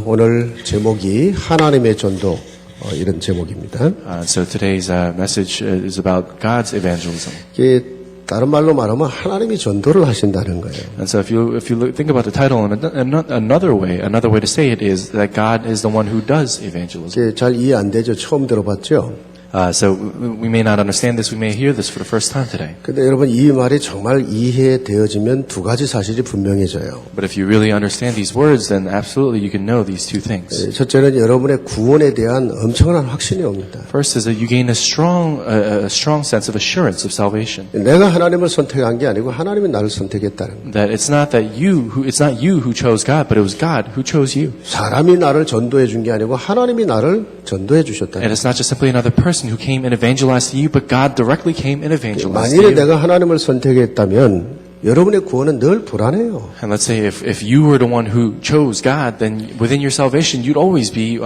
오늘 제목이 하나님의 전도 이런 제목입니다. So today's message is about God's evangelism. 이게 다른 말로 말하면 하나님이 전도를 하신다는 거예요. And so if you think about the title in another way to say it is that God is the one who does evangelism. 이게 잘 이해 안 되죠. 처음 들어봤죠. So we may not understand this, we may hear this for the first time today. 근데 여러분 이 말이 정말 이해되어지면 두 가지 사실이 분명해져요. But if you really understand these words, then absolutely you can know these two things. 첫째는 여러분의 구원에 대한 엄청난 확신이 옵니다. First is that you gain a strong sense of assurance of salvation. 내가 하나님을 선택한 게 아니고 하나님이 나를 선택했다는 거예요. That it's not you who chose God, but it was God who chose you. 사람이 나를 전도해 준 게 아니고 하나님이 나를 전도해 주셨다는 And 거예요. it's not just simply another person who came and evangelized to you, but God directly came and evangelized to 만일에 you. 내가 하나님을 선택했다면 여러분의 구원은 늘 불안해요. And let's say if you were the one who chose God, then within your salvation you'd always be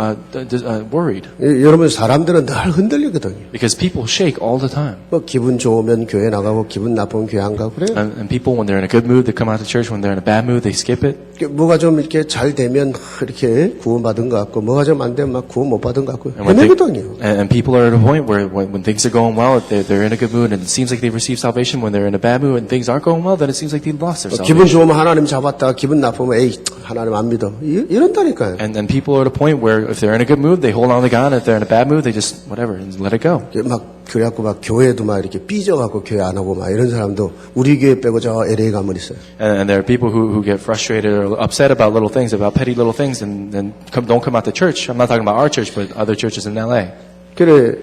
worried. 여러분 사람들은 늘 흔들리거든요. Because people shake all the time. 뭐 기분 좋으면 교회 나가고 기분 나쁘면 교회 안 가고 그래요. And people, when they're in a good mood, they come out to church. When they're in a bad mood, they skip it. 뭐가 좀 이렇게 잘 되면 이렇게 구원받은 것 같고 뭐가 좀 안 되면 막 구원 못 받은 것 같고 헤매거든요. And people are at a point where when things are going well, they're in a good mood, and it seems like they've received salvation. When they're in a bad mood and things aren't going well, then it seems like they've lost their 기분 salvation. 좋으면 하나님 잡았다가 기분 나쁘면 에이 하나님 안 믿어 이런다니까요. And people are at a point where if they're in a good mood, they hold on to God. If they're in a bad mood, they just whatever and let it go. 막 그래갖고 막 교회도 막 이렇게 삐져갖고 교회 안 하고 막 이런 사람도 우리 교회 빼고 저 LA 가면 있어요. And there are people who get frustrated or upset about little things, about petty little things, and then don't come out to church. I'm not talking about our church, but other churches in LA. 그래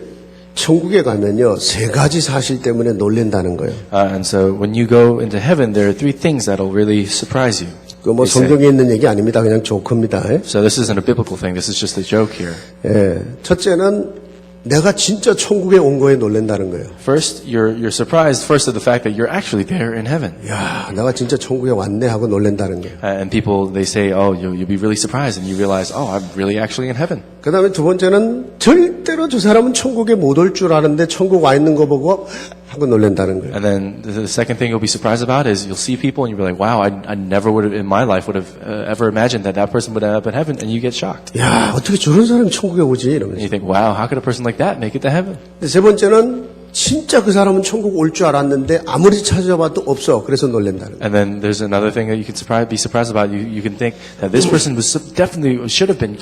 천국에 가면요 세 가지 사실 때문에 놀란다는 거예요. And so when you go into heaven, there are three things that'll really surprise you. 그 뭐 성경에 있는 얘기 아닙니다. 그냥 조크입니다. So this isn't a biblical thing. This is just a joke here. 예, 첫째는 내가 진짜 천국에 온 거에 놀란다는 거예요. First, you're surprised first of the fact that you're actually there in heaven. 야, 내가 진짜 천국에 왔네 하고 놀란다는 거예요. And people, they say, oh, you'll be really surprised, and you realize, oh, I'm really actually in heaven. 그 다음에 두 번째는 절대로 저 사람은 천국에 못 올 줄 아는데 천국 와 있는 거 보고 하고 놀란다는 거예요. And then the second thing you'll be surprised about is you'll see people and you'll be like, wow, I never would have, in my life, would have ever imagined that person would end up in heaven, and you get shocked. 야, 어떻게 저런 사람이 천국에 오지? And 이러면서. you think, wow, how could a person like that make it to heaven? 세 번째는 진짜 그 사람은 천국 올 줄 알았는데 아무리 찾아봐도 없어. 그래서 놀란다는 거예요. And then there's another thing that you can be surprised about. You can think that this person was definitely should have been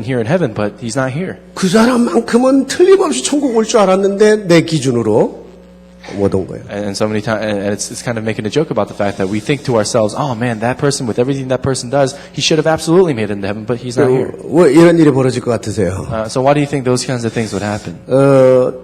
here in heaven, but he's not here. 그 사람만큼은 틀림없이 천국 올 줄 알았는데 내 기준으로 못 온 거예요. And so many times, and it's kind of making a joke about the fact that we think to ourselves, oh man, that person with everything that person does, he should have absolutely made it into heaven, but he's not here. 왜 이런 일이 벌어질 것 같으세요? So why do you think those kinds of things would happen?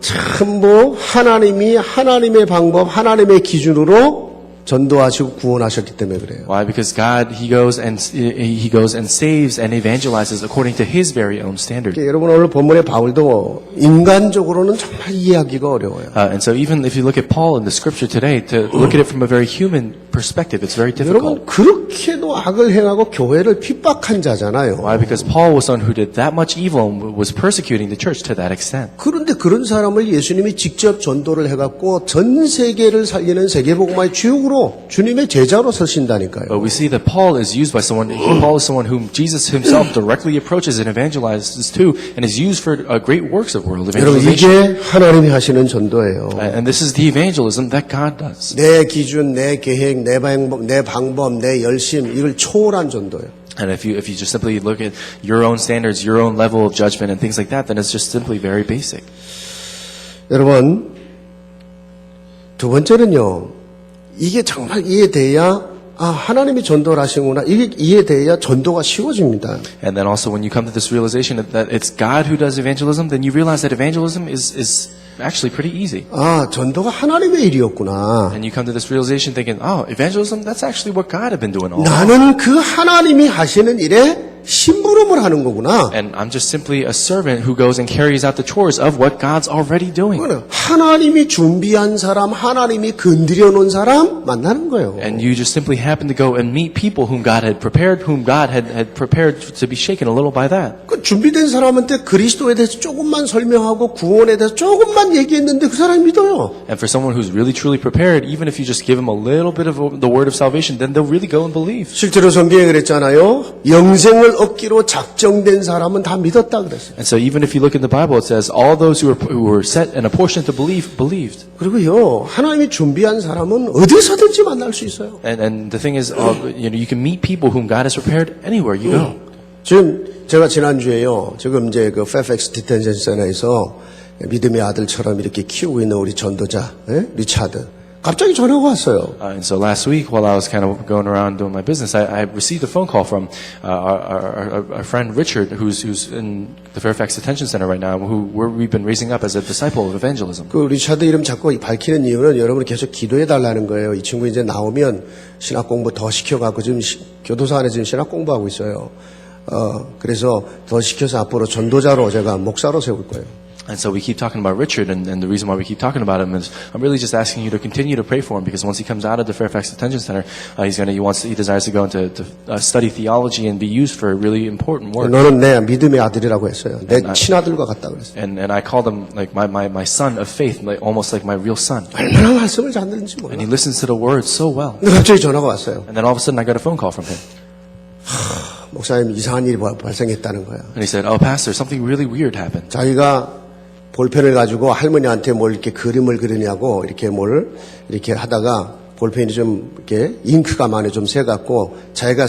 참 하나님이 하나님의 방법, 하나님의 기준으로 전도하시고 구원하셨기 때문에 그래요. Why? Because God, He goes and saves and evangelizes according to His very own standard. 여러분 오늘 본문의 바울도 인간적으로는 정말 이해하기가 어려워요. And so even if you look at Paul in the scripture today, to look at it from a very human perspective, it's very difficult. 여러분 그렇게도 악을 행하고 교회를 핍박한 자잖아요. Why? Because Paul was someone who did that much evil and was persecuting the church to that extent. 그런데 그런 사람을 예수님이 직접 전도를 해갖고 전 세계를 살리는 세계복음화의 주역으로 주님의 제자로 서신다니까요. But we see that Paul is used by someone. Paul is someone whom Jesus Himself directly approaches and evangelizes to, and is used for great works of world 여러분 evangelization. 이게 하나님이 하시는 전도예요. And this is the evangelism that God does. 내 기준, 내 계획, 내 방법, 내 열심 이걸 초월한 전도예요. And if you just simply look at your own standards, your own level of judgment, and things like that, then it's just simply very basic. 여러분 두 번째는요. 이게 정말 이해돼야 하나님이 전도를 하시구나. 이게 이해돼야 전도가 쉬워집니다. And then also when you come to this realization that it's God who does evangelism, then you realize that evangelism is actually pretty easy. 전도가 하나님의 일이었구나. And you come to this realization thinking, oh, evangelism, that's actually what God had been doing all along. 나는 그 하나님이 하시는 일에 신분 심부름을 하는 거구나. And I'm just simply a servant who goes and carries out the chores of what God's already doing. 하나님이 준비한 사람, 하나님이 건드려 놓은 사람 만나는 거예요. And you just simply happen to go and meet people whom God had prepared prepared to be shaken a little by that. 그 준비된 사람한테 그리스도에 대해서 조금만 설명하고 구원에 대해서 조금만 얘기했는데 그 사람이 믿어요. And for someone who's really truly prepared, even if you just give them a little bit of the word of salvation, then they'll really go and believe. 실제로 성경에 그랬잖아요. 영생을 얻기로 작정된 사람은 다 믿었다 그랬어요. And so even if you look in the Bible, it says all those who were set and apportioned to believe, believed. 그리고요, 하나님이 준비한 사람은 어디서든지 만날 수 있어요. And the thing is, you can meet people whom God has prepared anywhere you go. 지금 제가 지난주에요. 지금 이제 그 페이팩스 디텐션 센터에서 믿음의 아들처럼 이렇게 키우고 있는 우리 전도자, 리차드. 갑자기 전화가 왔어요. And so last week, while I was kind of going around doing my business, I received a phone call from our friend Richard, who's in the Fairfax Detention Center right now, we've been raising up as a disciple of evangelism. 그 리차드 이름 자꾸 밝히는 이유는 여러분이 계속 기도해 달라는 거예요. 이 친구 이제 나오면 신학 공부 더 시켜갖고 지금 교도소 안에 지금 신학 공부하고 있어요. 그래서 더 시켜서 앞으로 전도자로 제가 목사로 세울 거예요. And so we keep talking about Richard, and the reason why we keep talking about him is I'm really just asking you to continue to pray for him, because once he comes out of the Fairfax Detention Center, he desires to go into study theology and be used for really important work. 너는 내 믿음의 아들이라고 했어요. 내 친아들과 같다 그랬어요. And I called him like my son of faith, like almost like my real son. 얼마나 말씀을 잘 듣는지 몰라. And he listens to the word so well. 근데 갑자기 전화가 왔어요. And then all of a sudden I got a phone call from him. 목사님 이상한 일이 발생했다는 거야. And he said, "Oh, Pastor, something really weird happened." 자기가 볼펜을 가지고 할머니한테 뭘 이렇게 그림을 그리냐고 이렇게 뭘 이렇게 하다가 볼펜이 좀 이렇게 잉크가 많이 좀 새갖고 자기가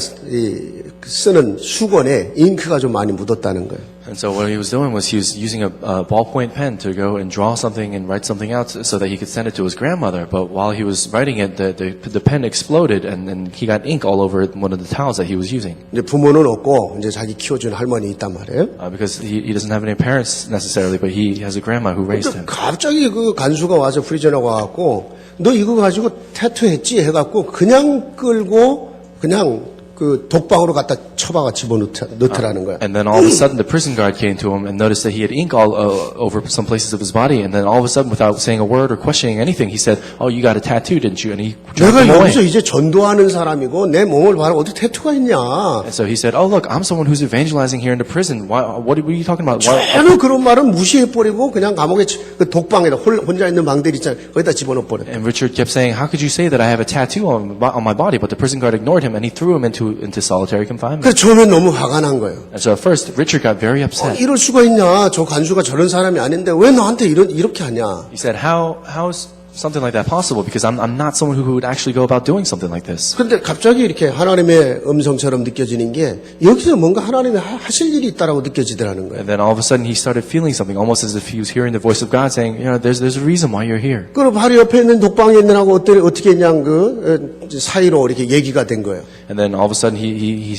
쓰는 수건에 잉크가 좀 많이 묻었다는 거예요. And so what he was doing was he was using a ballpoint pen to go and draw something and write something out so that he could send it to his grandmother. But while he was writing it, the pen exploded and then he got ink all over one of the towels that he was using. 이제 부모는 없고 이제 자기 키워준 할머니 있단 말이에요. Because he doesn't have any parents necessarily, but he has a grandma who raised him. 갑자기 그 간수가 와서 프리저너가 와갖고 너 이거 가지고 태투했지 해갖고 그냥 끌고 그냥 그 독방으로 갖다 처박아 집어넣더라는 거야. And then all of a sudden the prison guard came to him and noticed that he had ink all over some places of his body. And then all of a sudden, without saying a word or questioning anything, he said, "Oh, you got a tattoo, didn't you?" And he dragged 내가 him away. 여기서 이제 전도하는 사람이고 내 몸을 봐라 어디 태투가 있냐. And so he said, "Oh, look, I'm someone who's evangelizing here in the prison. What are you talking about?" 전혀 그런 말은 무시해버리고 그냥 감옥에 그 독방에다 혼자 있는 방들 있잖아요. 거기다 집어넣어버려. And Richard kept saying, "How could you say that I have a tattoo on my body?" But the prison guard ignored him and he threw him into solitary confinement. 그래서 처음엔 너무 화가 난 거예요. And so at first, Richard got very upset. 이럴 수가 있냐. 저 간수가 저런 사람이 아닌데 왜 나한테 이렇게 하냐. He said, "How's something like that possible? Because I'm not someone who would actually go about doing something like this." 그런데 갑자기 이렇게 하나님의 음성처럼 느껴지는 게 여기서 뭔가 하나님이 하실 일이 있다라고 느껴지더라는 거예요. And then all of a sudden, he started feeling something, almost as if he was hearing the voice of God saying, "There's a reason why you're here." 그리고 바로 옆에 있는 독방에 있는 하고 어떻게 그냥 그 사이로 이렇게 얘기가 된 거예요. And then all of a sudden, he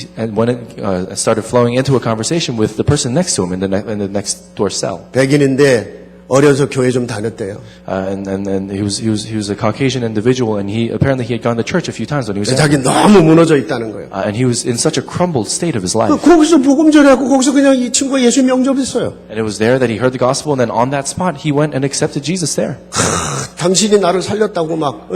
started flowing into a conversation with the person next to him in the next door cell. 백인인데 어려서 교회 좀 다녔대요. And he was a Caucasian individual, and he had gone to church a few times when he was 자기 young. 너무 무너져 있다는 거예요. And he was in such a crumbled state of his life. 거기서 복음 전하고 거기서 그냥 이 친구가 예수 영접했어요. And it was there that he heard the gospel, and then on that spot, he went and accepted Jesus there. 당신이 나를 살렸다고 막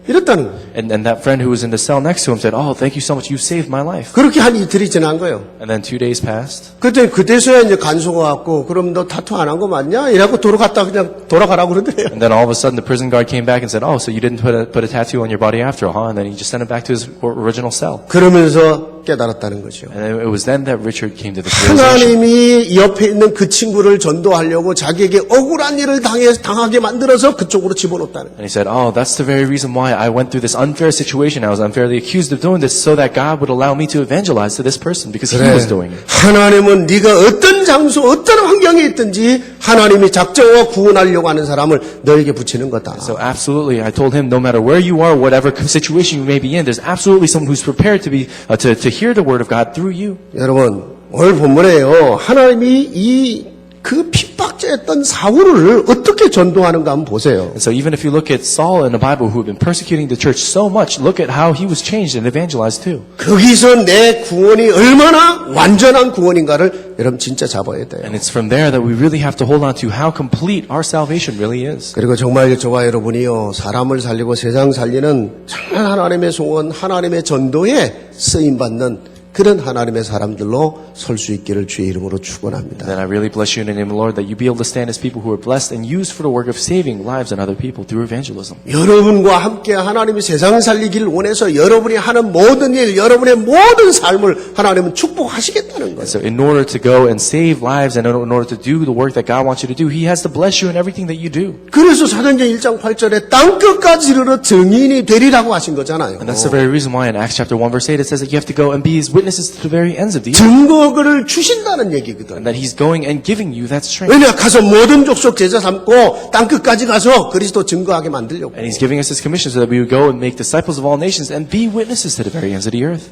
이랬다는 거예요. And that friend who was in the cell next to him said, "Oh, thank you so much. You saved my life." 그렇게 한 이틀이 지난 거예요. And then 2 days passed. 그때 그때서야 이제 간수가 왔고 그럼 너 타투 안 한 거 맞냐? 이래갖고 그냥 돌아가라고 그러더래요. And then all of a sudden, the prison guard came back and said, "Oh, so you didn't put a tattoo on your body after all, huh?" And then he just sent him back to his original cell. 그러면서 깨달았다는 거죠. And it was then that Richard came to the realization. 하나님이 옆에 있는 그 친구를 전도하려고 자기에게 억울한 일을 당하게 만들어서 그쪽으로 집어넣었다는 거예요. And he said, "Oh, that's the very reason why I went through this unfair situation. I was unfairly accused of doing this so that God would allow me to evangelize to this person because he was doing it." 하나님은 네가 어떤 장소, 어떤 환경에 있든지 하나님이 작정하고 구원하려고 하는 사람을 너에게 붙이는 거다. So absolutely, I told him, no matter where you are, whatever situation you may be in, there's absolutely someone who's prepared to be to hear the word of God through you. 여러분, 오늘 본문에요. 하나님이 이 그 핍박자였던 사울을 어떻게 전도하는가 한번 보세요. And so even if you look at Saul in the Bible who had been persecuting the church so much, look at how he was changed and evangelized too. 거기서 내 구원이 얼마나 완전한 구원인가를 여러분 진짜 잡아야 돼요. And it's from there that we really have to hold on to how complete our salvation really is. 그리고 정말 저와 여러분이요, 사람을 살리고 세상 살리는 정말 하나님의 소원, 하나님의 전도에 쓰임받는 그런 하나님의 사람들로 설 수 있기를 주의 이름으로 축원합니다. Then I really bless you in the name of the Lord that you be able to stand as people who are blessed and used for the work of saving lives and other people through evangelism. 여러분과 함께 하나님이 세상 살리기를 원해서 여러분이 하는 모든 일, 여러분의 모든 삶을 하나님은 축복하시겠다는 거예요. So in order to go and save lives and in order to do the work that God wants you to do, He has to bless you in everything that you do. 그래서 사도행전 1장 8절에 땅끝까지 이르러 증인이 되리라고 하신 거잖아요. And that's the very reason why in Acts chapter 1 verse 8 it says that you have to go and be His witnesses to the very ends of the earth. 증거를 주신다는 얘기거든. And that He's going and giving you that strength. 왜냐 가서 모든 족속 제자 삼고 땅끝까지 가서 그리스도 증거하게 만들려고. And He's giving us this commission so that we would go and make disciples of all nations and be witnesses to the very ends of the earth.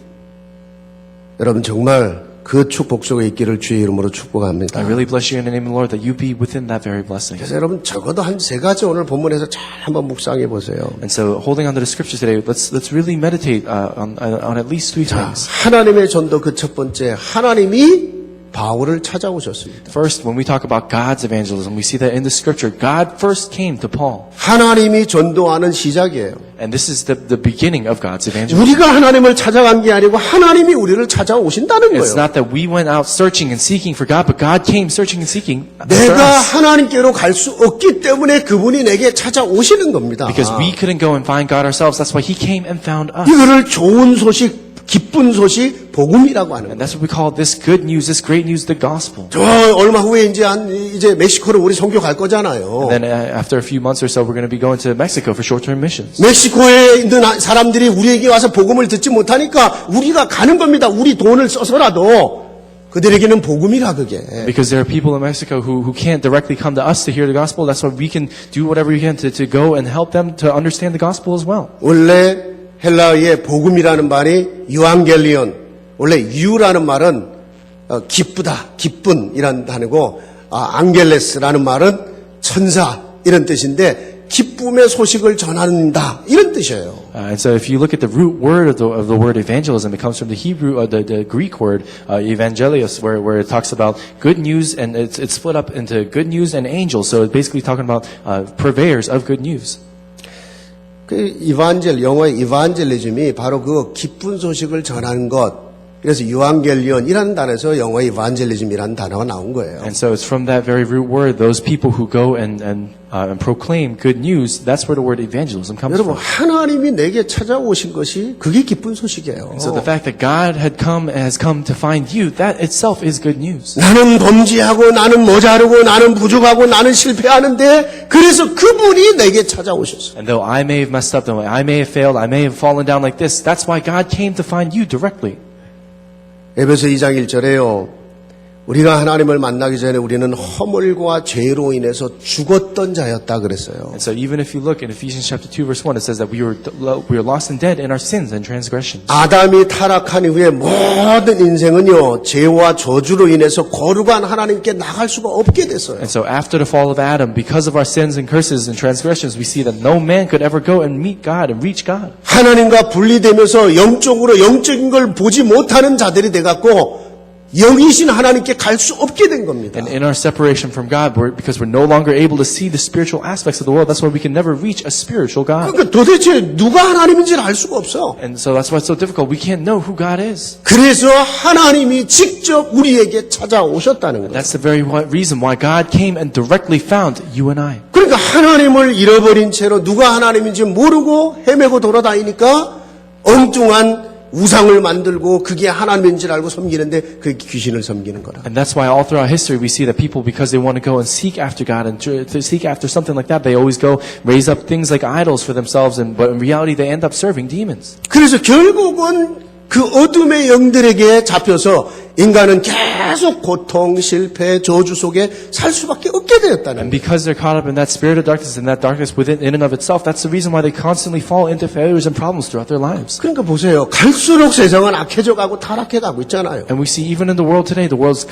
여러분 정말 그 축복 속에 있기를 주의 이름으로 축복합니다. I really bless you in the name of the Lord that you be within that very blessing. 그래서 여러분 적어도 한 세 가지 오늘 본문에서 잘 한번 묵상해 보세요. And so holding on to the scriptures today, let's really meditate on at least three 자, things. 하나님의 전도 그 첫 번째, 하나님이 바울을 찾아오셨습니다. First, when we talk about God's evangelism, we see that in the scripture, God first came to Paul. 하나님이 전도하는 시작이에요. And this is the beginning of God's evangelism. 우리가 하나님을 찾아간 게 아니고 하나님이 우리를 찾아오신다는 It's 거예요. not that we went out searching and seeking for God, but God came searching and seeking for 내가 us. 하나님께로 갈 수 없기 때문에 그분이 내게 찾아오시는 겁니다. Because we couldn't go and find God ourselves, that's why He came and found us. 이거를 좋은 소식, 기쁜 소식, 복음이라고 하는 And 거예요. that's what we call this good news, this great news, the gospel. 저 얼마 후에 이제 멕시코로 우리 선교 갈 거잖아요. And then after a few months or so, we're going to be going to Mexico for short-term missions. 멕시코에 있는 사람들이 우리에게 와서 복음을 듣지 못하니까 우리가 가는 겁니다. 우리 돈을 써서라도 그들에게는 복음이라 그게. Because there are people in Mexico who can't directly come to us to hear the gospel. That's why we can do whatever we can to go and help them to understand the gospel as well. 원래 헬라어의 복음이라는 말이 유앙겔리온, 원래 유라는 말은 기쁘다, 기쁜이라는 단어고 앙겔레스라는 말은 천사 이런 뜻인데 기쁨의 소식을 전한다 이런 뜻이에요. And so if you look at the root word of the word evangelism, it comes from the Hebrew, the Greek word evangelios, where it talks about good news, and it's split up into good news and angels. So it's basically talking about purveyors of good news. 그 영어의 이반젤리즘이 바로 그 기쁜 소식을 전하는 것. 그래서 유앙겔리온이라는 단어에서 영어의 이반젤리즘이라는 단어가 나온 거예요. And so it's from that very root word, those people who go and proclaim good news, that's where the word evangelism comes 여러분 from. 하나님이 내게 찾아오신 것이 그게 기쁜 소식이에요. So the fact that God has come to find you, that itself is good news. 나는 범죄하고 나는 모자르고 나는 부족하고 나는 실패하는데 그래서 그분이 내게 찾아오셨어요. And though I may have messed up, though I may have failed, I may have fallen down like this, that's why God came to find you directly. 에베소 2장 1절에요. 우리가 하나님을 만나기 전에 우리는 허물과 죄로 인해서 죽었던 자였다 그랬어요. And so even if you look in Ephesians chapter 2 verse 1, it says that we were lost and dead in our sins and transgressions. 아담이 타락한 이후에 모든 인생은요 죄와 저주로 인해서 거룩한 하나님께 나갈 수가 없게 됐어요. And so after the fall of Adam, because of our sins and curses and transgressions, we see that no man could ever go and meet God and reach God. 하나님과 분리되면서 영적으로 영적인 걸 보지 못하는 자들이 돼갖고 영이신 하나님께 갈 수 없게 된 겁니다. And in our separation from God, because we're no longer able to see the spiritual aspects of the world, that's why we can never reach a spiritual God. 그러니까 도대체 누가 하나님인지를 알 수가 없어. And so that's why it's so difficult. We can't know who God is. 그래서 하나님이 직접 우리에게 찾아오셨다는 거예요. That's the very reason why God came and directly found you and I. 그러니까 하나님을 잃어버린 채로 누가 하나님인지 모르고 헤매고 돌아다니니까 엉뚱한 우상을 만들고 그게 하나님인 줄 알고 섬기는데 그게 귀신을 섬기는 거라. And that's why all throughout history we see that people, because they want to go and seek after God and to seek after something like that, they always go raise up things like idols for themselves, but in reality they end up serving demons. 그래서 결국은 그 어둠의 영들에게 잡혀서 인간은 계속 고통, 실패, 저주 속에 살 수밖에 없게 되었다는 And 거예요. because they're caught up in that spirit of darkness and that darkness within, in and of itself, that's the reason why they constantly fall into failures and problems throughout their lives. 그러니까 보세요. 갈수록 세상은 악해져 가고 타락해 가고 있잖아요. And we see even in the world today, the world's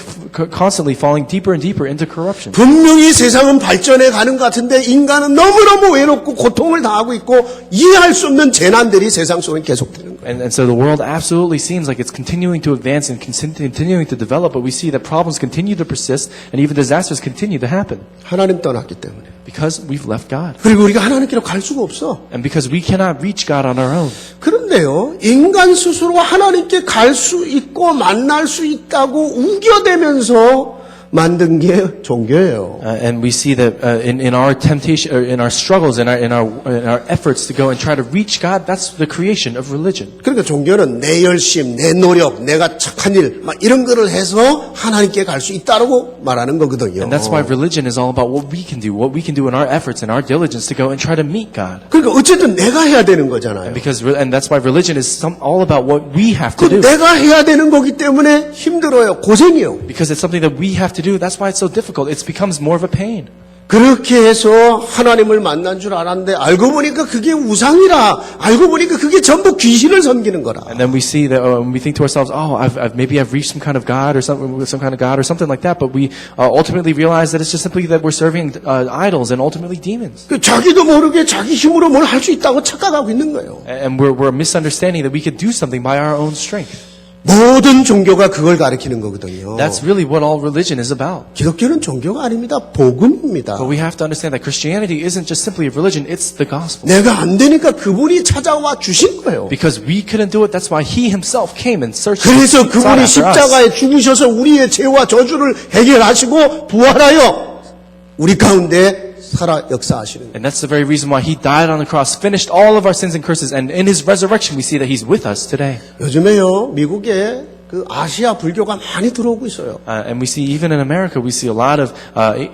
constantly falling deeper and deeper into corruption. 분명히 세상은 발전해 가는 것 같은데 인간은 너무너무 외롭고 고통을 당하고 있고 이해할 수 없는 재난들이 세상 속에 계속되는 거예요. And so the world absolutely seems like it's continuing to advance and continuing to develop, but we see that problems continue to persist and even disasters continue to happen 하나님 떠났기 때문에. because we've left God. 그리고 우리가 하나님께로 갈 수가 없어. And because we cannot reach God on our own. 그런데요, 인간 스스로 하나님께 갈 수 있고 만날 수 있다고 우겨대면서 만든 게 종교예요. And we see that in our temptation, or in our struggles, in our efforts to go and try to reach God, that's the creation of religion. 그러니까 종교는 내 열심, 내 노력, 내가 착한 일, 막 이런 거를 해서 하나님께 갈 수 있다라고 말하는 거거든요. And that's why religion is all about what we can do in our efforts and our diligence to go and try to meet God. 그러니까 어쨌든 내가 해야 되는 거잖아요. And that's why religion is all about what we have to 그 do. 내가 해야 되는 거기 때문에 힘들어요. 고생이요. Because it's something that we have to do. That's why it's so difficult. It becomes more of a pain. 그렇게 해서 하나님을 만난 줄 알았는데 알고 보니까 그게 우상이라. 알고 보니까 그게 전부 귀신을 섬기는 거라. And then we see that when we think to ourselves, oh, maybe I've reached some kind of God or some kind of God or something like that. But we ultimately realize that it's just simply that we're serving idols and ultimately demons. 그 자기도 모르게 자기 힘으로 뭘 할 수 있다고 착각하고 있는 거예요. And we're misunderstanding that we could do something by our own strength. 모든 종교가 그걸 가리키는 거거든요. That's really what all religion is about. 기독교는 종교가 아닙니다. 복음입니다. But we have to understand that Christianity isn't just simply a religion, it's the gospel. 내가 안 되니까 그분이 찾아와 주신 거예요. Because we couldn't do it, that's why He Himself came and searched 그래서 sought 그분이 after us. 십자가에 죽으셔서 우리의 죄와 저주를 해결하시고 부활하여 우리 가운데 살아 역사하시는 거예요. And that's the very reason why He died on the cross, finished all of our sins and curses, and in His resurrection we see that He's with us today. 요즘에요 미국에 그 아시아 불교가 많이 들어오고 있어요. And we see even in America, we see a lot of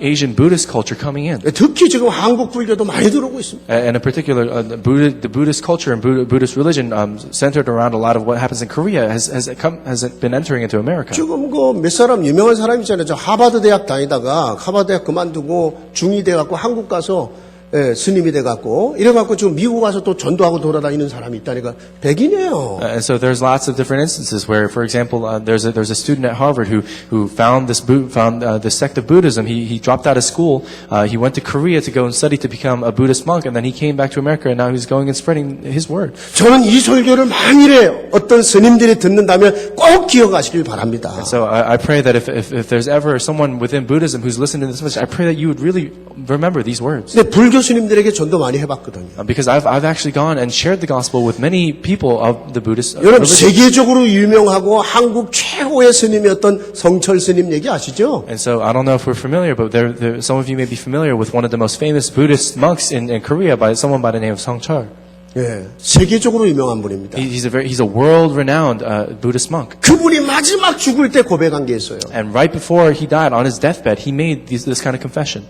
Asian Buddhist culture coming in. 특히 지금 한국 불교도 많이 들어오고 있습니다. And in particular, the Buddhist culture and Buddhist religion centered around a lot of what happens in Korea has been entering into America. 지금 그 몇 사람 유명한 사람 있잖아요. 저 하버드 대학 다니다가 하버드 대학 그만두고 중이 돼 갖고 한국 가서 스님이 돼 갖고 이래 갖고 지금 미국 가서 또 전도하고 돌아다니는 사람이 있다니까 백인이에요. And so there's lots of different instances where, for example, there's a student at Harvard who found this sect of Buddhism. He dropped out of school. He went to Korea to go and study to become a Buddhist monk, and then he came back to America, and now he's going and spreading his word. 저는 이 설교를 만일에 어떤 스님들이 듣는다면 꼭 기억하시길 바랍니다. So I pray that if there's ever someone within Buddhism who's listening to this message, I pray that you would really remember these words. 근데 불교 스님들에게 전도 많이 해봤거든요. Because I've actually gone and shared the gospel with many people of the Buddhist 여러분 religion. 세계적으로 유명하고 한국 최고의 스님이었던 성철 스님 얘기 아시죠? And so I don't know if we're familiar, but some of you may be familiar with one of the most famous Buddhist monks in Korea by someone by the name of Songchul. 예, 세계적으로 유명한 분입니다. He's a world-renowned Buddhist monk. 그분이 마지막 죽을 때 고백한 게 있어요. And right before he died on his deathbed, he made this kind of confession.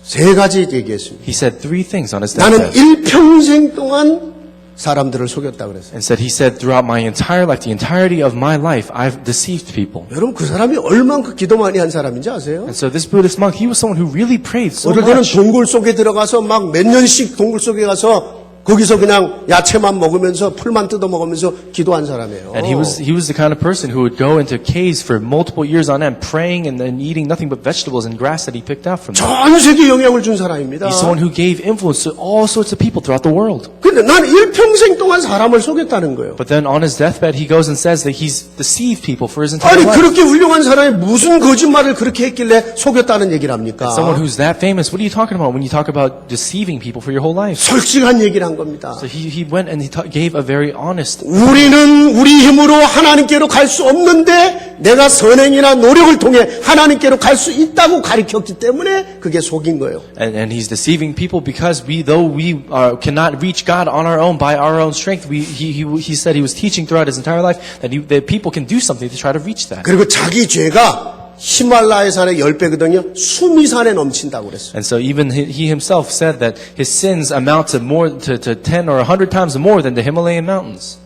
세 가지 얘기했습니다. He said three things on his 나는 deathbed. 일평생 동안 사람들을 속였다 그랬어요. And he said throughout my entire life, the entirety of my life, I've deceived people. 여러분 그 사람이 얼만큼 기도 많이 한 사람인지 아세요? And so this Buddhist monk, he was someone who really prayed so 어떨 때는 much. 동굴 속에 들어가서 막 몇 년씩 동굴 속에 가서 거기서 그냥 야채만 먹으면서 풀만 뜯어 먹으면서 기도한 사람이에요. And he was the kind of person who would go into caves for multiple years on end, praying and then eating nothing but vegetables and grass that he picked out from them. 전 세계 영향을 준 사람입니다. He's someone who gave influence to all sorts of people throughout the world. 근데 난 일평생 동안 사람을 속였다는 거예요. But then on his deathbed, he goes and says that he's deceived people for his entire 아니 life. 그렇게 훌륭한 사람이 무슨 거짓말을 그렇게 했길래 속였다는 얘기를 합니까? Someone who's that famous, what are you talking about when you talk about deceiving people for your whole life? 솔직한 얘기를 한 겁니다. So he went and gave a very honest. 우리는 우리 힘으로 하나님께로 갈 수 없는데 내가 선행이나 노력을 통해 하나님께로 갈 수 있다고 가르쳤기 때문에 그게 속인 거예요. And he's deceiving people because though we cannot reach God on our own by our own strength, he said he was teaching throughout his entire life that people can do something to try to reach that. 그리고 자기 죄가 히말라야 산의 10배거든요. 수미산에 넘친다고 그랬어요. And so even he himself said that his sins amount to 10 or 100 times more than the Himalayan mountains.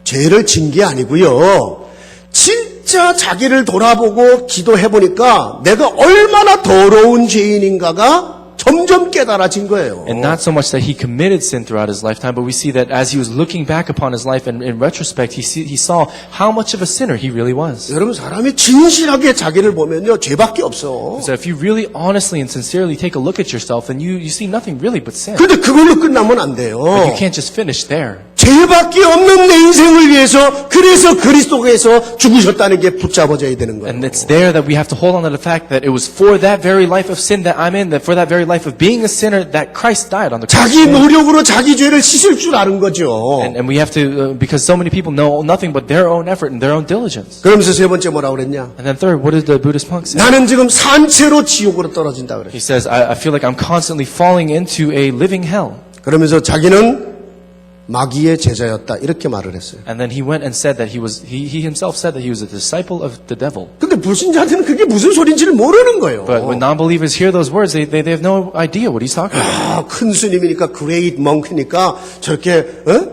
죄를 진 게 아니고요. 진짜 진짜 자기를 돌아보고 기도해 보니까 내가 얼마나 더러운 죄인인가가 점점 깨달아진 거예요. And not so much that he committed sin throughout his lifetime, but we see that as he was looking back upon his life and in retrospect, he saw how much of a sinner he really was. 여러분 사람이 진실하게 자기를 보면요 죄밖에 없어. So if you really honestly and sincerely take a look at yourself, then you see nothing really but sin. 그런데 그걸로 끝나면 안 돼요. But you can't just finish there. 죄밖에 없는 내 인생을 위해서 그래서 그리스도께서 죽으셨다는 게 붙잡아져야 되는 거예요. And it's there that we have to hold on to the fact that it was for that very life of sin that I'm in, that for that very life of being a sinner, that Christ died on the cross. 자기 노력으로 자기 죄를 씻을 줄 아는 거죠. And we have to, because so many people know nothing but their own effort and their own diligence. 그러면서 세 번째 뭐라고 그랬냐? And then third, what did the Buddhist monk say? 나는 지금 산채로 지옥으로 떨어진다 그랬어요. He says, I feel like I'm constantly falling into a living hell. 그러면서 자기는 마귀의 제자였다 이렇게 말을 했어요. And then he went and said that he himself said that he was a disciple of the devil. 근데 불신자들은 그게 무슨 소리인지를 모르는 거예요. But when non-believers hear those words, they have no idea what he's talking about. 아, 큰 스님이니까 그레이트 멍크니까 저렇게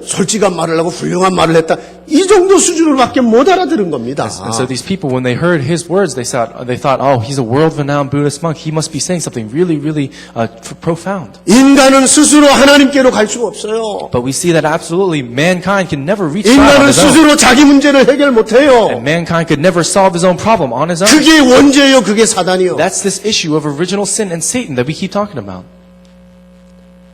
솔직한 말을 하고 훌륭한 말을 했다. 이 정도 수준으로밖에 못 알아들은 겁니다. And so these people, when they heard his words, they thought, oh, he's a world-renowned Buddhist monk. He must be saying something really, really profound. 인간은 스스로 하나님께로 갈 수가 없어요. But we see that absolutely mankind can never reach God on 인간은 his own. 스스로 자기 문제를 해결 못해요. And mankind could never solve his own problem on his own. 그게 원죄예요. 그게 사단이요. That's this issue of original sin and Satan that we keep talking about.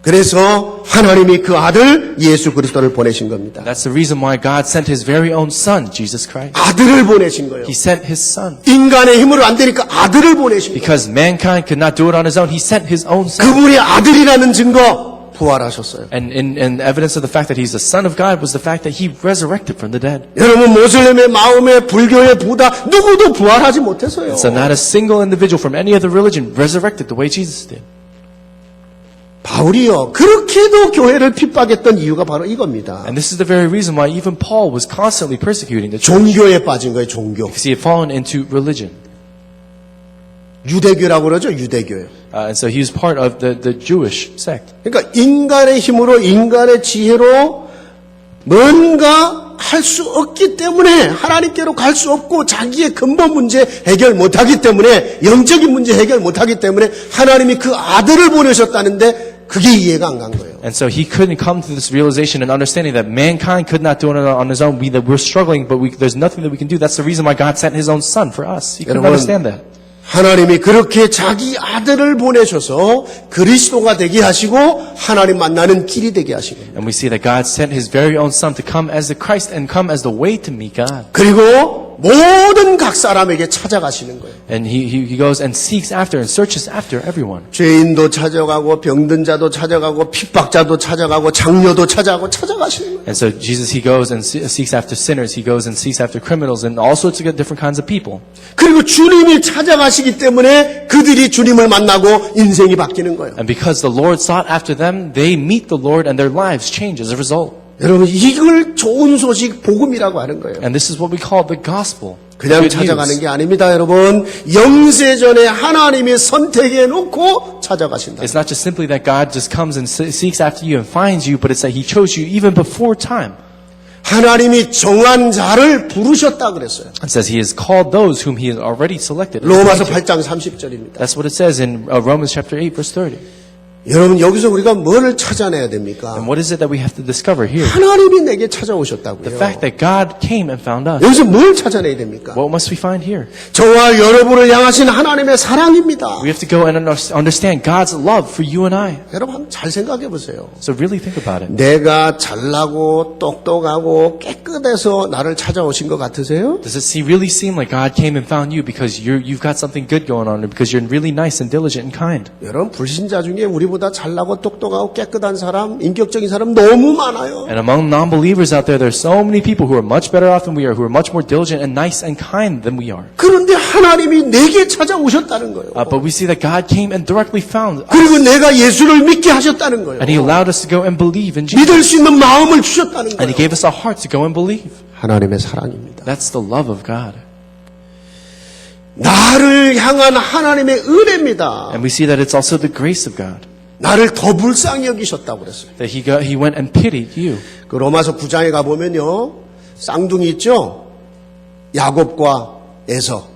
그래서 하나님이 그 아들 예수 그리스도를 보내신 겁니다. That's the reason why God sent his very own son, Jesus Christ. 아들을 보내신 거예요. He sent his son. 인간의 힘으로 안 되니까 아들을 보내신 거예요. Because mankind could not do it on his own, he sent his own son. 그분이 아들이라는 증거 부활하셨어요. And evidence of the fact that he's the son of God was the fact that he resurrected from the dead. 여러분 모슬렘의 마음의 불교의 부다 누구도 부활하지 못했어요. So not a single individual from any other religion resurrected the way Jesus did. 바울이요 그렇게도 교회를 핍박했던 이유가 바로 이겁니다. And this is the very reason why even Paul was constantly persecuting the church. 종교에 빠진 거예요. 종교. Because he had fallen into religion. 유대교라고 그러죠. 유대교요. And so he was part of the Jewish sect. 그러니까 인간의 힘으로 인간의 지혜로 뭔가 할 수 없기 때문에 하나님께로 갈 수 없고 자기의 근본 문제 해결 못하기 때문에 영적인 문제 해결 못하기 때문에 하나님이 그 아들을 보내셨다는데 그게 이해가 안 간 거예요. And so he couldn't come to this realization and understanding that mankind could not do it on his own. That we're struggling, but there's nothing that we can do. That's the reason why God sent his own son for us. He couldn't understand that. 하나님이 그렇게 자기 아들을 보내셔서 그리스도가 되게 하시고 하나님 만나는 길이 되게 하신 거예요. And we see that God sent his very own son to come as the Christ and come as the way to meet God. 그리고 모든 각 사람에게 찾아가시는 거예요. And he goes and seeks after and searches after everyone. 죄인도 찾아가고 병든 자도 찾아가고 핍박자도 찾아가고 장녀도 찾아가고 찾아가시는 거예요. And so Jesus, he goes and seeks after sinners. He goes and seeks after criminals and all sorts of different kinds of people. 그리고 주님이 찾아가시기 때문에 그들이 주님을 만나고 인생이 바뀌는 거예요. And because the Lord sought after them, they meet the Lord and their lives change as a result. 여러분 이걸 좋은 소식 복음이라고 하는 거예요. And this is what we call the gospel. 그냥 Good news. 찾아가는 게 아닙니다, 여러분. 영세전에 하나님이 선택해 놓고 찾아가신다. It's not just simply that God just comes and seeks after you and finds you, but it's that He chose you even before time. 하나님이 정한 자를 부르셨다 그랬어요. It says He has called those whom He has already selected. 로마서 8장 30절입니다. That's what it says in Romans chapter 8, verse 30. 여러분 여기서 우리가 뭐를 찾아내야 됩니까? And what is it that we have to discover here? 하나님이 내게 찾아오셨다고요. The fact that God came and found us. 여기서 뭘 찾아내야 됩니까? What must we find here? 저와 여러분을 향하신 하나님의 사랑입니다. We have to go and understand God's love for you and I. 여러분 한번 잘 생각해 보세요. So really think about it. 내가 잘나고 똑똑하고 깨끗해서 나를 찾아오신 것 같으세요? Does it really seem like God came and found you because you've got something good going on, or because you're really nice and diligent and kind? 여러분 불신자 중에 우리보다 잘나고 똑똑하고 깨끗한 사람, 인격적인 사람 너무 많아요. And among non-believers out there, there's so many people who are much better off than we are, who are much more diligent and nice and kind than we are. 그런데 하나님이 내게 찾아오셨다는 거예요. But we see that God came and directly found us. 그리고 내가 예수를 믿게 하셨다는 거예요. And He allowed us to go and believe in Jesus. 믿을 수 있는 마음을 주셨다는 And He 거예요. gave us a heart to go and believe. 하나님의 사랑입니다. That's the love of God. 나를 향한 하나님의 은혜입니다. And we see that it's also the grace of God. 나를 더 불쌍히 여기셨다고 그랬어요. That He went and pitied you. 그 로마서 9장에 가보면요. 쌍둥이 있죠? 야곱과 에서.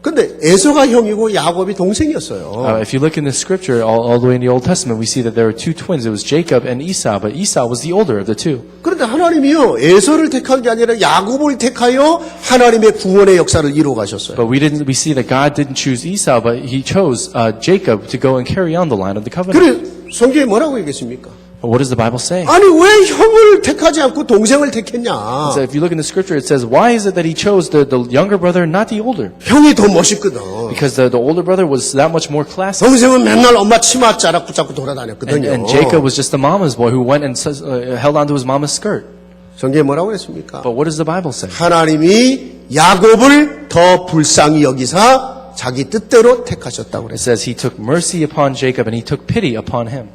근데 에서가 형이고 야곱이 동생이었어요. If you look in the scripture, all the way in the Old Testament, we see that there were two twins. It was Jacob and Esau, but Esau was the older of the two. 그런데 하나님이요, 에서를 택한 게 아니라 야곱을 택하여 하나님의 구원의 역사를 이루어 가셨어요. But we see that God didn't choose Esau, but He chose Jacob to go and carry on the line of the covenant. 그래, 성경에 뭐라고 얘기했습니까? What does the Bible say? 아니, 왜 형을 택하지 않고 동생을 택했냐? So if you look in the scripture, it says, why is it that he chose the younger brother, not the older? 형이 더 멋있거든. Because the older brother was that much more classy. 동생은 맨날 엄마 치마 자락 붙잡고 돌아다녔거든요. And Jacob was just the mama's boy who went and held onto his mama's skirt. 성경에 뭐라고 그랬습니까? But what does the Bible say? 하나님이 야곱을 더 불쌍히 여기사 자기 뜻대로 택하셨다고 It 그랬어요. says he took mercy upon Jacob and he took pity upon him.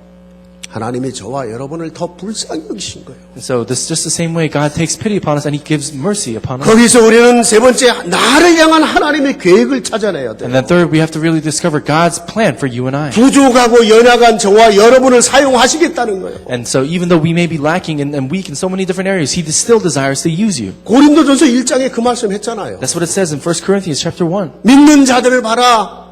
하나님이 저와 여러분을 더 불쌍히 여기신 거예요. And so this is just the same way God takes pity upon us and he gives mercy upon us. 거기서 우리는 세 번째 나를 향한 하나님의 계획을 찾아내야 돼요. And then third, we have to really discover God's plan for you and I. 부족하고 연약한 저와 여러분을 사용하시겠다는 거예요. And so even though we may be lacking and weak in so many different areas, he still desires to use you. 고린도전서 1장에 그 말씀 했잖아요. That's what it says in 1 Corinthians chapter 1. 믿는 자들을 봐라.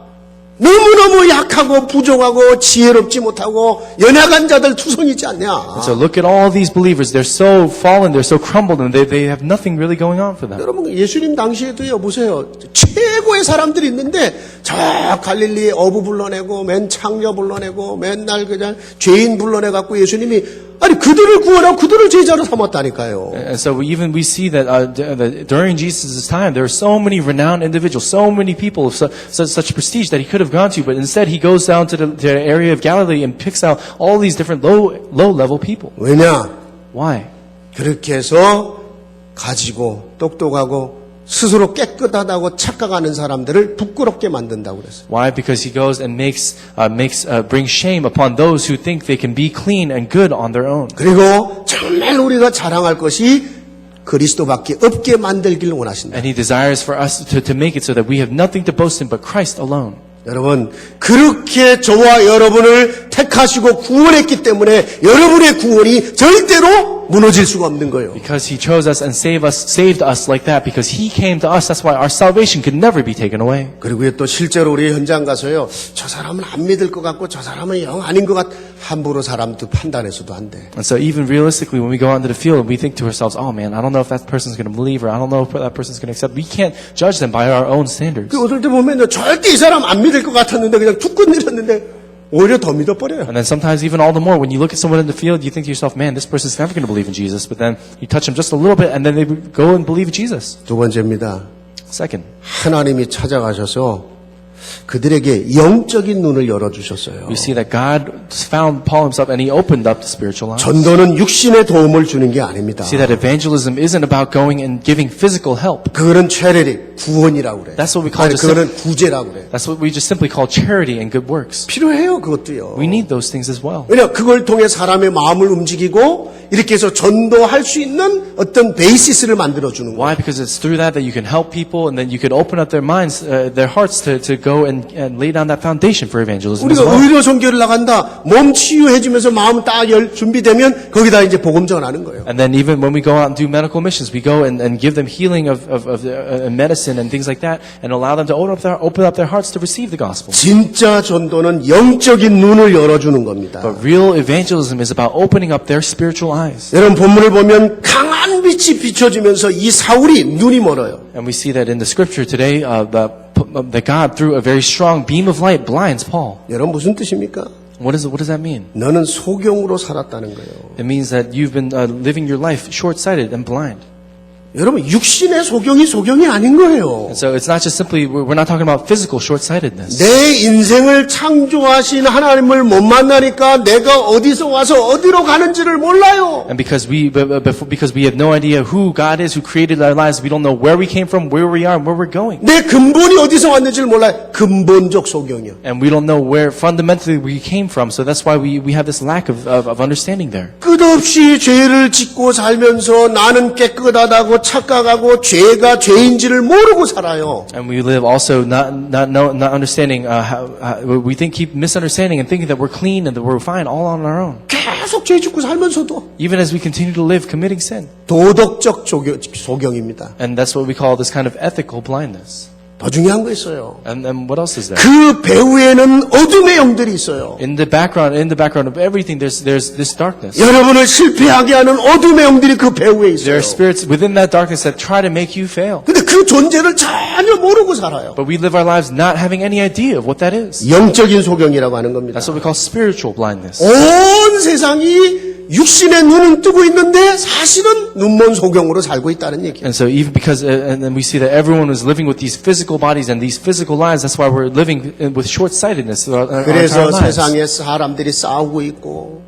너무너무 약하고 부족하고 지혜롭지 못하고 연약한 자들 투성이지 않냐. So look at all these believers. They're so fallen, they're so crumbled, and they have nothing really going on for them. 여러분 예수님 당시에도요 보세요. 최고의 사람들이 있는데 저 갈릴리에 어부 불러내고 맨 창녀 불러내고 맨날 그냥 죄인 불러내갖고 예수님이 아니 그들을 구원하고 그들을 제자로 삼았다니까요. And so we see that during Jesus' time, there are so many renowned individuals, so many people of such prestige that he could have gone to, but instead he goes down to the area of Galilee and picks out all these different low-level people. 왜냐? Why? 그렇게 해서 가지고 똑똑하고 스스로 깨끗하다고 착각하는 사람들을 부끄럽게 만든다고 그랬어요. Why? Because he goes and brings shame upon those who think they can be clean and good on their own. 그리고 정말 우리가 자랑할 것이 그리스도밖에 없게 만들길 원하신다. And he desires for us to make it so that we have nothing to boast in but Christ alone. 여러분 그렇게 저와 여러분을 택하시고 구원했기 때문에 여러분의 구원이 절대로 무너질 수가 없는 거예요. Because he chose us and saved us like that. Because he came to us, that's why our salvation could never be taken away. 그리고 또 실제로 우리 현장 가서요. 저 사람은 안 믿을 것 같고 저 사람은 영 아닌 것 같. 함부로 사람도 판단해서도 안 돼. And so even realistically, when we go out into the field, we think to ourselves, oh man, I don't know if that person's going to believe or I don't know if that person's going to accept. We can't judge them by our own standards. 그 어떨 때 보면 절대 이 사람 안 믿을 것 같았는데 그냥 툭 건드렸는데 오히려 더 믿어버려요. And then sometimes even all the more, when you look at someone in the field, you think to yourself, man, this person's never going to believe in Jesus. But then you touch them just a little bit and then they go and believe in Jesus. 두 번째입니다. Second, 하나님이 찾아가셔서 그들에게 영적인 눈을 열어주셨어요. we see that God found Paul himself and he opened up the spiritual eyes. 전도는 육신의 도움을 주는 게 아닙니다. See that evangelism isn't about going and giving physical help. 그거는 차라리 구원이라고 그래. That's what we call 아니, 그거는 구제라고 그래. That's what we just simply call charity and good works. 필요해요, 그것도요. We need those things as well. 왜냐, 그걸 통해 사람의 마음을 움직이고 이렇게 해서 전도할 수 있는 어떤 베이시스를 만들어주는 거예요. Why? Because it's through that that you can help people and then you can open up their minds, their hearts to go and lay down that foundation for evangelism as 우리가 well. 의료 선교를 나간다. 몸 치유해주면서 마음 딱 준비되면 거기다 이제 복음 전하는 거예요. And then even when we go out and do medical missions, we go and give them healing of medicine and things like that and allow them to open up their hearts to receive the gospel. 진짜 전도는 영적인 눈을 열어주는 겁니다. But real evangelism is about opening up their spiritual eyes. 여러분 본문을 보면 강한 빛이 비춰지면서 이 사울이 눈이 멀어요. And we see that in the scripture today, that God, through a very strong beam of light, blinds Paul. 여러분 무슨 뜻입니까? What does that mean? 너는 소경으로 살았다는 거예요. It means that you've been living your life short-sighted and blind. 여러분 육신의 소경이 아닌 거예요. And so it's not just simply, we're not talking about physical short-sightedness. 내 인생을 창조하신 하나님을 못 만나니까 내가 어디서 와서 어디로 가는지를 몰라요. And because we have no idea who God is, who created our lives, we don't know where we came from, where we are, and where we're going. 내 근본이 어디서 왔는지를 몰라요. 근본적 소경이요. And we don't know where fundamentally we came from, so that's why we have this lack of understanding there. 끝없이 죄를 짓고 살면서 나는 깨끗하다고 착각하고 죄가 죄인지를 모르고 살아요. And we live also not understanding we keep misunderstanding and thinking that we're clean and that we're fine all on our own. 계속 죄 짓고 살면서도 Even as we continue to live committing sin. 도덕적 소경입니다. And that's what we call this kind of ethical blindness. 더 중요한 거 있어요. And what else is there? 그 배후에는 어둠의 영들이 있어요. In the background of everything, there's this darkness. 여러분을 실패하게 하는 어둠의 영들이 그 배후에 There 있어요. are spirits within that darkness that try to make you fail. 근데 그 존재를 전혀 모르고 살아요. But we live our lives not having any idea of what that is. 영적인 소경이라고 하는 겁니다. That's what we call spiritual blindness. 온 세상이 육신의 눈은 뜨고 있는데 사실은 눈먼 소경으로 살고 있다는 얘기예요. And so even because, and then we see that everyone is living with these physical bodies and these physical lives, that's why we're living with short-sightedness in our 그래서 entire lives. 세상에 사람들이 싸우고 있고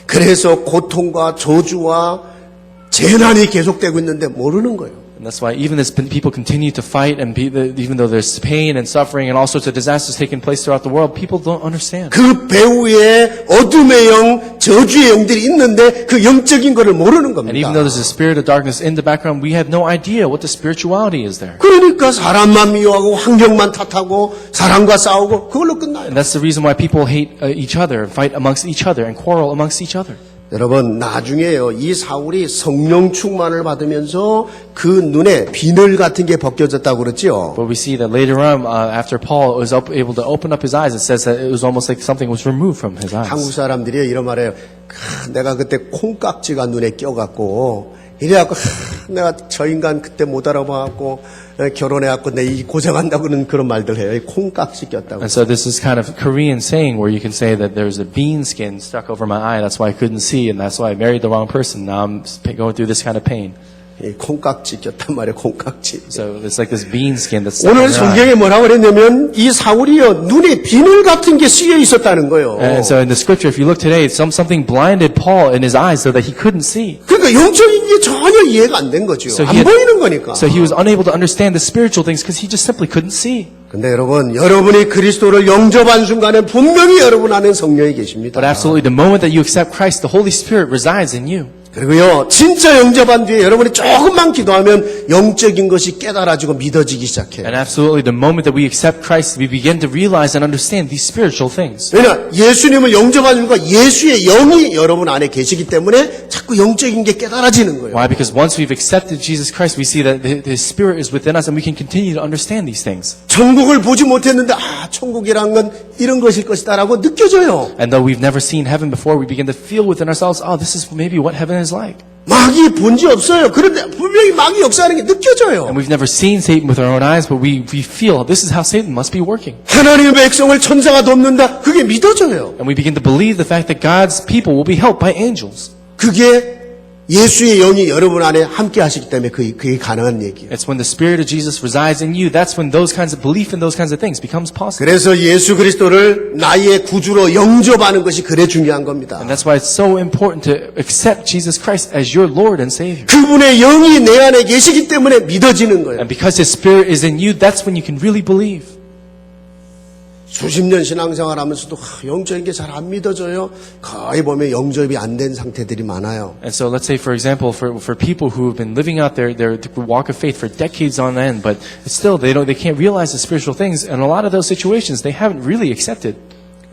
그래서 고통과 저주와 재난이 계속되고 있는데 모르는 거예요. And that's why even as people continue to fight and even though there's pain and suffering and all sorts of disasters taking place throughout the world, people don't understand. 그 배후에 어둠의 영, 저주의 영들이 있는데 그 영적인 거를 모르는 And even 겁니다. though there's a spirit of darkness in the background, we have no idea what the spirituality is there. 그러니까 사람만 미워하고 환경만 탓하고 사람과 싸우고 그걸로 끝나요. And that's the reason why people hate each other, fight amongst each other, and quarrel amongst each other. 여러분 나중에요 이 사울이 성령 충만을 받으면서 그 눈에 비늘 같은 게 벗겨졌다고 그랬죠. But we see that later on, after Paul was able to open up his eyes, it says that it was almost like something was removed from his eyes. 한국 사람들이 이런 말해요. 내가 그때 콩깍지가 눈에 껴갖고 이래갖고 내가 저 인간 그때 못 알아봐갖고 결혼해갖고 내 이 고생한다고는 그런 말들 해요. 콩깍지 꼈다고. And so this is kind of Korean saying where you can say that there's a bean skin stuck over my eye, that's why I couldn't see, and that's why I married the wrong person. Now I'm going through this kind of pain. 이 콩깍지 꼈단 말이에요. 콩깍지. So it's like this bean skin that's stuck 오늘 in your eye. 성경에 뭐라고 그랬냐면 이 사울이요 눈에 비늘 같은 게 씌여 있었다는 거예요. And so in the scripture, if you look today, something blinded Paul in his eyes so that he couldn't see. 그러니까 영적인 게 전혀 이해가 안 된 거죠. So 안 보이는 거니까. So he was unable to understand the spiritual things because he just simply couldn't see. 근데 여러분, 여러분이 그리스도를 영접한 순간에 분명히 여러분 안에 성령이 계십니다. But absolutely, the moment that you accept Christ, the Holy Spirit resides in you. 그리고요, 진짜 영접한 뒤에 여러분이 조금만 기도하면 영적인 것이 깨달아지고 믿어지기 시작해요. And absolutely, the moment that we accept Christ, we begin to realize and understand these spiritual things. 왜냐, 예수님을 영접한 순간 예수의 영이 여러분 안에 계시기 때문에 자꾸 영적인 게 깨달아지는 거예요. Why? Because once we've accepted Jesus Christ, we see that His Spirit is within us and we can continue to understand these things. 천국을 보지 못했는데 천국이란 건 이런 것일 것이다라고 느껴져요. And though we've never seen heaven before, we begin to feel within ourselves, oh, this is maybe what heaven is like. 마귀 본지 없어요. 그런데 분명히 마귀 역사하는 게 느껴져요. And we've never seen Satan with our own eyes, but we feel this is how Satan must be working. 하나님의 백성을 천사가 돕는다. 그게 믿어져요. And we begin to believe the fact that God's people will be helped by angels. 그게 예수의 영이 여러분 안에 함께 하시기 때문에 그게 가능한 얘기예요. It's when the Spirit of Jesus resides in you, that's when those kinds of belief in those kinds of things becomes possible. 그래서 예수 그리스도를 나의 구주로 영접하는 것이 그래 중요한 겁니다. And that's why it's so important to accept Jesus Christ as your Lord and Savior. 그분의 영이 내 안에 계시기 때문에 믿어지는 거예요. And because His Spirit is in you, that's when you can really believe. 수십 년 신앙생활 하면서도 영적인 게 잘 안 믿어져요. 거의 보면 영접이 안 된 상태들이 많아요. And so let's say, for example, for people who have been living out their walk of faith for decades on end, but still they can't realize the spiritual things, and a lot of those situations they haven't really accepted.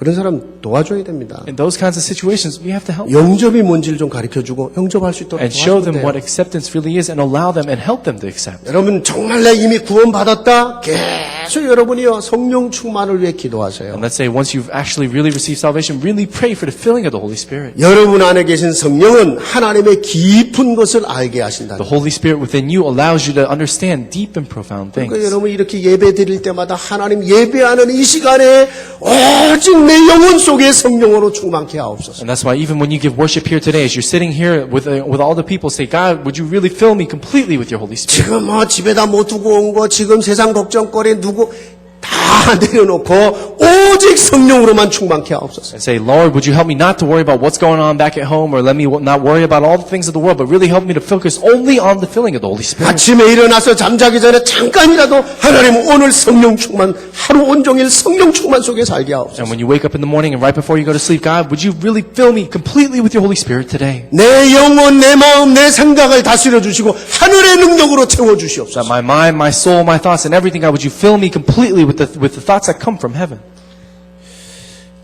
그런 사람 도와줘야 됩니다. In those kinds of situations, we have to help them 영접이 뭔지를 좀 가르쳐주고 영접할 수 있도록 and show 도와주면 them 돼요. what acceptance really is and allow them and help them to accept. 여러분 정말 내 이미 구원받았다? 계속 여러분이요 성령 충만을 위해 기도하세요. And let's say once you've actually really received salvation, really pray for the filling of the Holy Spirit. 여러분 안에 계신 성령은 하나님의 깊은 것을 알게 하신다. The Holy Spirit within you allows you to understand deep and profound 그러니까 things. 여러분 이렇게 예배 드릴 때마다 하나님 예배하는 이 시간에 오직 내 영혼 속에 성령으로 충만케 하옵소서. And that's why even when you give worship here today, as you're sitting here with all the people, say, God, would you really fill me completely with your Holy Spirit? 지금 집에다 못 두고 온 거, 지금 세상 걱정거리 누구 다 내려놓고 오직 성령으로만 충만케 하옵소서. And say, Lord, would you help me not to worry about what's going on back at home, or let me not worry about all the things of the world, but really help me to focus only on the filling of the Holy Spirit. 아침에 일어나서 잠자기 전에 잠깐이라도 하나님 오늘 성령 충만, 하루 온종일 성령 충만 속에 살게 하옵소서. And when you wake up in the morning and right before you go to sleep, God, would you really fill me completely with your Holy Spirit today? 내 영혼, 내 마음, 내 생각을 다스려 주시고 하늘의 능력으로 채워 주시옵소서. That my mind, my soul, my thoughts, and everything, God, would you fill me completely with the thoughts that come from heaven?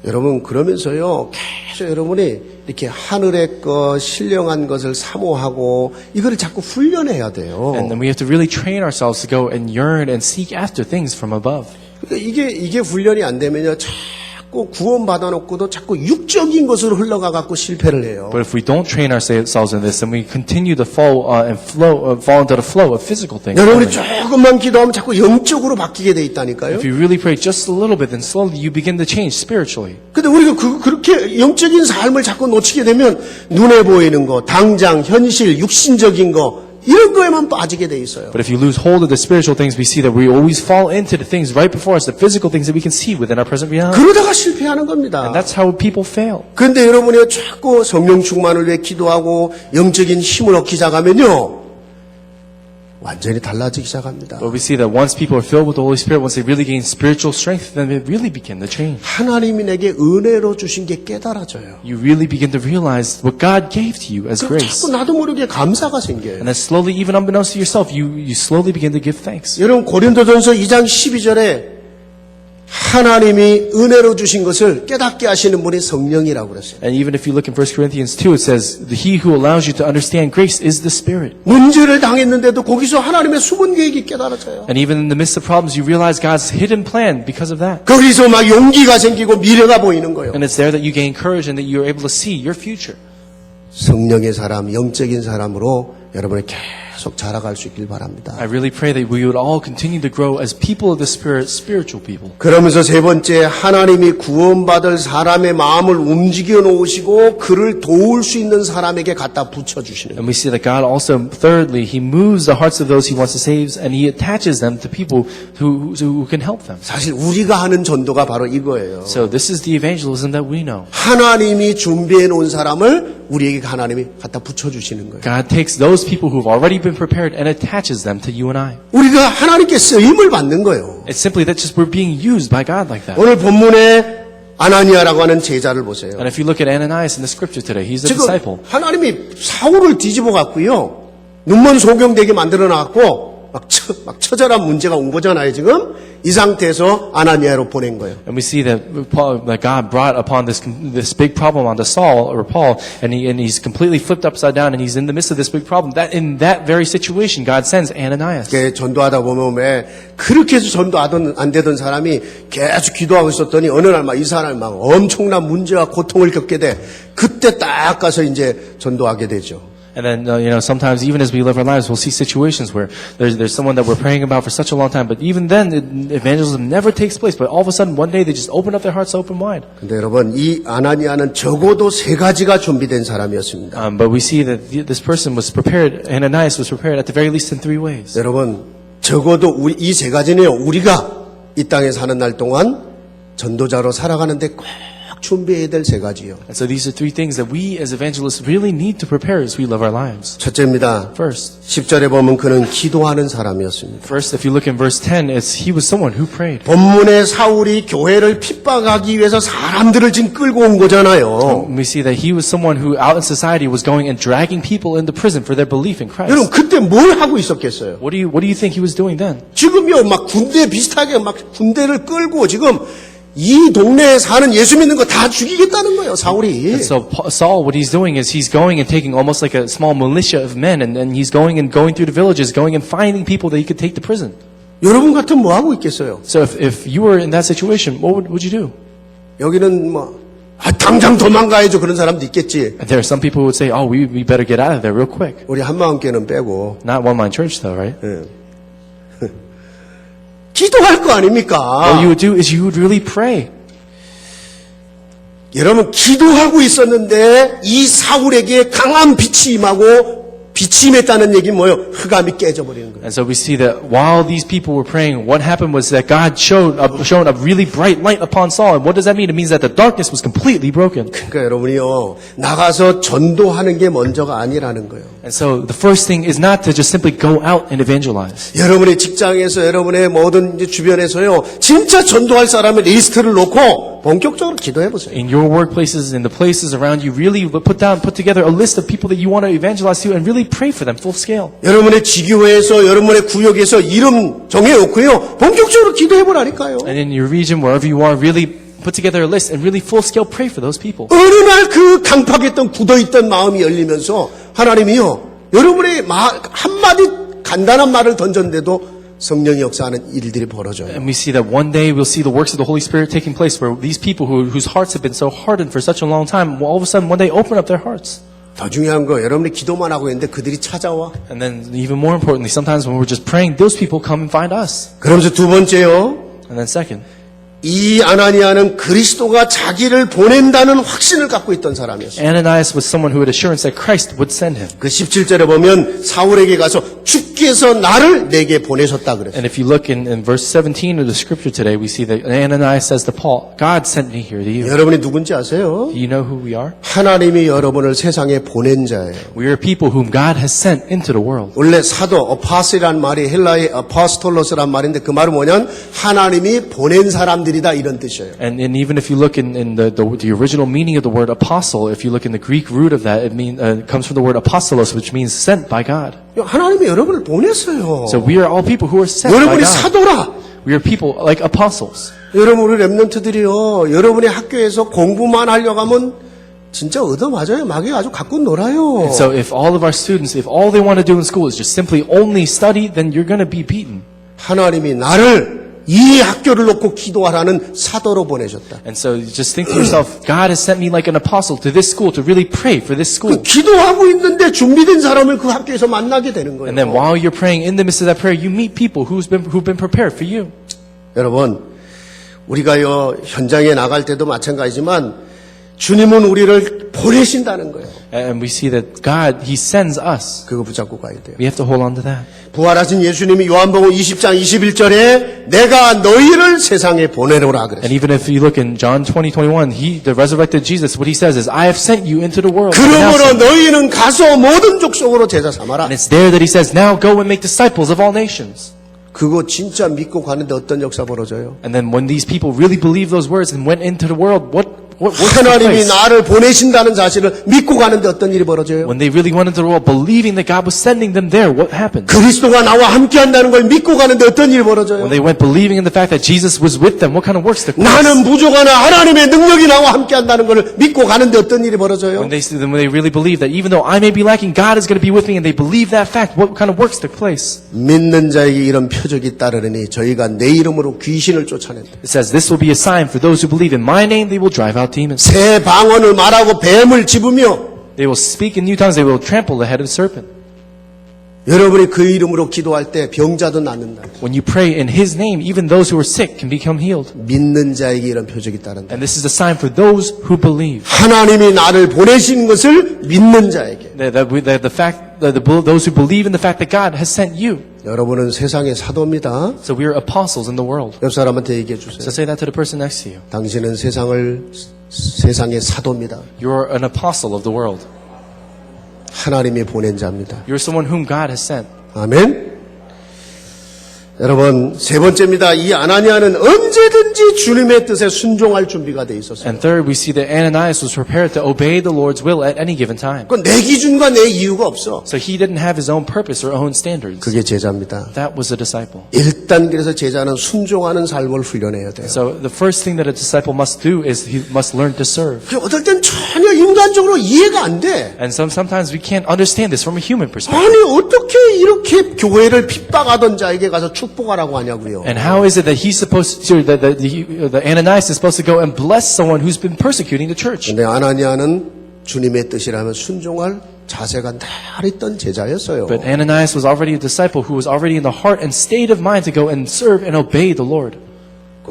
여러분 그러면서요 계속 보십시오. 여러분이 이렇게 하늘의 것, 신령한 것을 사모하고 이거를 자꾸 훈련해야 돼요. And then we have to really train ourselves to go and yearn and seek after things from above. 그러니까 이게 훈련이 안 되면요. 자꾸 구원받아 놓고도 자꾸 육적인 것으로 흘러가 갖고 실패를 해요. But if we don't train ourselves in this, then we continue to fall into the flow of physical things. 여러분이 조금만 기도하면 자꾸 영적으로 바뀌게 돼 있다니까요. If you really pray just a little bit, then slowly you begin to change spiritually. 근데 우리가 그렇게 영적인 삶을 자꾸 놓치게 되면 눈에 보이는 거, 당장, 현실, 육신적인 거 이런 거에만 빠지게 돼 있어요. But if you lose hold of the spiritual things, we see that we always fall into the things right before us, the physical things that we can see within our present reality. 그러다가 실패하는 겁니다. And that's how people fail. 그런데 여러분이 자꾸 성령 충만을 위해 기도하고 영적인 힘을 얻기 시작하면요. 완전히 달라지기 시작합니다. But we see that once people are filled with the Holy Spirit, once they really gain spiritual strength, then they really begin to change. 하나님이 내게 은혜로 주신 게 깨달아져요. You really begin to realize what God gave to you as 그럼 grace. 자꾸 나도 모르게 감사가 생겨요. And then slowly, even unbeknownst to yourself, you slowly begin to give thanks. 여러분 고린도전서 2장 12절에 하나님이 은혜로 주신 것을 깨닫게 하시는 분이 성령이라고 그랬어요. And even if you look in 1 Corinthians 2, it says, He who allows you to understand grace is the Spirit. 문제를 당했는데도 거기서 하나님의 숨은 계획이 깨달아져요. And even in the midst of problems, you realize God's hidden plan because of that. 거기서 막 용기가 생기고 미래가 보이는 거예요. And it's there that you gain courage and that you're able to see your future. 성령의 사람, 영적인 사람으로 여러분이 계속 자라갈 수 있길 바랍니다. I really pray that we would all continue to grow as people of the Spirit, spiritual people. 그러면서 세 번째, 하나님이 구원받을 사람의 마음을 움직여 놓으시고 그를 도울 수 있는 사람에게 갖다 붙여주시는 거예요. And we see that God also, thirdly, He moves the hearts of those He wants to save and He attaches them to people who can help them. 사실 우리가 하는 전도가 바로 이거예요. So this is the evangelism that we know. 하나님이 준비해 놓은 사람을 우리에게 하나님이 갖다 붙여주시는 거예요. God takes those people who've already been prepared and attaches them to you and I. 우리가 하나님께 쓰임을 받는 거예요. It's simply that just we're being used by God like that. 오늘 본문에 아나니아라고 하는 제자를 보세요. And if you look at Ananias in the scripture today, he's a 지금 disciple. 하나님이 사울을 뒤집어 갖고요. 눈먼 소경되게 만들어 놨고 막 처절한 문제가 온 거잖아요. 지금 이 상태에서 아나니아로 보낸 거예요. And we see that God brought upon this big problem onto Saul or Paul, and he's completely flipped upside down, and he's in the midst of this big problem. That in that very situation, God sends Ananias. 전도하다 보면 왜 그렇게 해서 전도 안 되던 사람이 계속 기도하고 있었더니 어느 날 막 이 사람이 막 엄청난 문제와 고통을 겪게 돼. 그때 딱 가서 이제 전도하게 되죠. And then, sometimes even as we live our lives, we'll see situations where there's someone that we're praying about for such a long time, but even then, evangelism never takes place. But all of a sudden, one day, they just open up their hearts open wide. 근데 여러분, 이 아나니아는 적어도 세 가지가 준비된 사람이었습니다. But we see that this person was prepared, Ananias was prepared at the very least in 3 ways. 여러분, 적어도 이 세 가지는요, 우리가 이 땅에 사는 날 동안 전도자로 살아가는데 꼭 준비해야 될 세 가지요. And so these are 3 things that we as evangelists really need to prepare as we live our lives. 첫째입니다. First, 10절에 보면 그는 기도하는 사람이었습니다. if you look in verse 10, he was someone who prayed. 본문에 사울이 교회를 핍박하기 위해서 사람들을 지금 끌고 온 거잖아요. We see that he was someone who out in society was going and dragging people into prison for their belief in Christ. 여러분 그때 뭘 하고 있었겠어요? What do you think he was doing then? 지금요 막 군대 비슷하게 막 군대를 끌고 지금 이 동네에 사는 예수 믿는 거 다 죽이겠다는 거예요, 사울이. And so Saul, what he's doing is he's going and taking almost like a small militia of men, and he's going through the villages, going and finding people that he could take to prison. 여러분 같으면 뭐 하고 있겠어요? So if you were in that situation, what would you do? 여기는 당장 도망가야죠 그런 사람도 있겠지. And there are some people who would say, oh, we better get out of there real quick. 우리 한마음교회는 빼고. Not One Mind Church though, right? 기도할 거 아닙니까? What you would do is you would really pray. 여러분 기도하고 있었는데 이 사울에게 강한 빛이 임하고 빛이 임했다는 얘기는 뭐예요? 흑암이 깨져버리는 거예요. And so we see that while these people were praying, what happened was that God shone a really bright light upon Saul. And what does that mean? It means that the darkness was completely broken. 그러니까 여러분이요 나가서 전도하는 게 먼저가 아니라는 거예요. And so the first thing is not to just simply go out and evangelize. 여러분의 직장에서 여러분의 모든 주변에서요 진짜 전도할 사람의 리스트를 놓고 본격적으로 기도해 보세요. In your workplaces, in the places around you, really put together a list of people that you want to evangelize to and really pray for them full scale. 여러분의 지교회에서 여러분의 구역에서 이름 정해놓고요 본격적으로 기도해 보라니까요. And in your region, wherever you are, really put together a list and really full scale pray for those people. 어느 날 그 강팍했던 굳어있던 마음이 열리면서 하나님이요 여러분의 한마디 간단한 말을 던졌는데도 성령이 역사하는 일들이 벌어져요. And we see that one day we'll see the works of the Holy Spirit taking place where these people whose hearts have been so hardened for such a long time, all of a sudden one day open up their hearts. 더 중요한 거 여러분이 기도만 하고 있는데 그들이 찾아와. And then even more importantly, sometimes when we're just praying, those people come and find us. 그러면서 두 번째요. And then second, 이 아나니아는 그리스도가 자기를 보낸다는 확신을 갖고 있던 사람이었어요. Ananias was someone who had assurance that Christ would send him. 그 17절에 보면 사울에게 가서 주께서 나를 내게 보내셨다 그랬어요. And if you look in verse 17 of the scripture today, we see that Ananias says to Paul, God sent me here to you. 여러분이 누군지 아세요? Do you know who we are? 하나님이 여러분을 세상에 보낸 자예요. We are people whom God has sent into the world. 원래 사도 어파스라는 말이 헬라의 아포스톨로스란 말인데 그 말은 뭐냐면 하나님이 보낸 사람들이다 이런 뜻이에요. And even if you look in the original meaning of the word apostle, if you look in the Greek root of that, it comes from the word apostolos, which means sent by God. 하나님이 여러분을 보냈어요. So we are all people who are sent by 여러분이 God. 사도라. We are people like apostles. 여러분 우리 랩런트들이요. 여러분의 학교에서 공부만 하려고 하면 진짜 얻어맞아요. 마귀가 아주 갖고 놀아요. So if all of our students, if all they want to do in school is just simply only study, then you're going to be beaten. 하나님이 나를 이 학교를 놓고 기도하라는 사도로 보내셨다. And so you just think to yourself, God has sent me like an apostle to this school to really pray for this school. 기도하고 있는데 준비된 사람을 그 학교에서 만나게 되는 거예요. And then while you're praying in the midst of that prayer, you meet people who've been prepared for you. 여러분, 우리가요 현장에 나갈 때도 마찬가지지만 주님은 우리를 보내신다는 거예요. And we see that God, He sends us. 그거 붙잡고 가야 돼요. We have to hold on to that. 부활하신 예수님이 요한복음 20장 21절에 내가 너희를 세상에 보내노라 그랬어요. And even if you look in John 20:21, the resurrected Jesus, what He says is, I have sent you into the world. 그러므로 너희는 가서 모든 족속으로 제자 삼아라. And it's there that He says, now go and make disciples of all nations. 그거 진짜 믿고 가는데 어떤 역사 벌어져요? And then when these people really believed those words and went into the world, what took 하나님이 place? 나를 보내신다는 사실을 믿고 가는데 어떤 일이 벌어져요? When they really went into the world believing that God was sending them there, what happened? 그리스도가 나와 함께한다는 걸 믿고 가는데 어떤 일이 벌어져요? When they went believing in the fact that Jesus was with them, what kind of works took place? 나는 부족하나 하나님의 능력이 나와 함께한다는 걸 믿고 가는데 어떤 일이 벌어져요? When they really believe that even though I may be lacking, God is going to be with me, and they believe that fact, what kind of works took place? 믿는 자에게 이런 표적이 따르니 저희가 내 이름으로 귀신을 쫓아낸다. It says, this will be a sign for those who believe in my name, they will drive out demons. 새 방언을 말하고 뱀을 집으며 They will speak in new tongues, they will trample the head of the serpent. 여러분이 그 이름으로 기도할 때 병자도 낫는다. When you pray in His name, even those who are sick can become healed. 믿는 자에게 이런 표적이 따른다. And this is a sign for those who believe. 하나님이 나를 보내신 것을 믿는 자에게. Those who believe in the fact that God has sent you. 여러분은 세상의 사도입니다. So we are apostles in the world. 옆 사람한테 얘기해 주세요. So say that to the person next to you. 당신은 세상의 사도입니다. You're an apostle of the world. 하나님이 보낸 자입니다. You're someone whom God has sent. 아멘. 여러분, 세 번째입니다. 이 아나니아는 언제든지 주님의 뜻에 순종할 준비가 돼 있었어요. And third, we see that Ananias was prepared to obey the Lord's will at any given time. 그건 내 기준과 내 이유가 없어. So he didn't have his own purpose or own standards. 그게 제자입니다. That was a disciple. 일단 그래서 제자는 순종하는 삶을 훈련해야 돼요. So the first thing that a disciple must do is he must learn to serve. 어떨 땐 전혀 인간적으로 이해가 안 돼. And sometimes we can't understand this from a human perspective. 아니 어떻게 이렇게 교회를 핍박하던 자에게 가서 축복하라고 하냐고요. And how is it that he's supposed to, the Ananias is supposed to go and bless someone who's been persecuting the church? 근데 아나니아는 주님의 뜻이라면 순종할 자세가 늘 있던 제자였어요. But Ananias was already a disciple who was already in the heart and state of mind to go and serve and obey the Lord.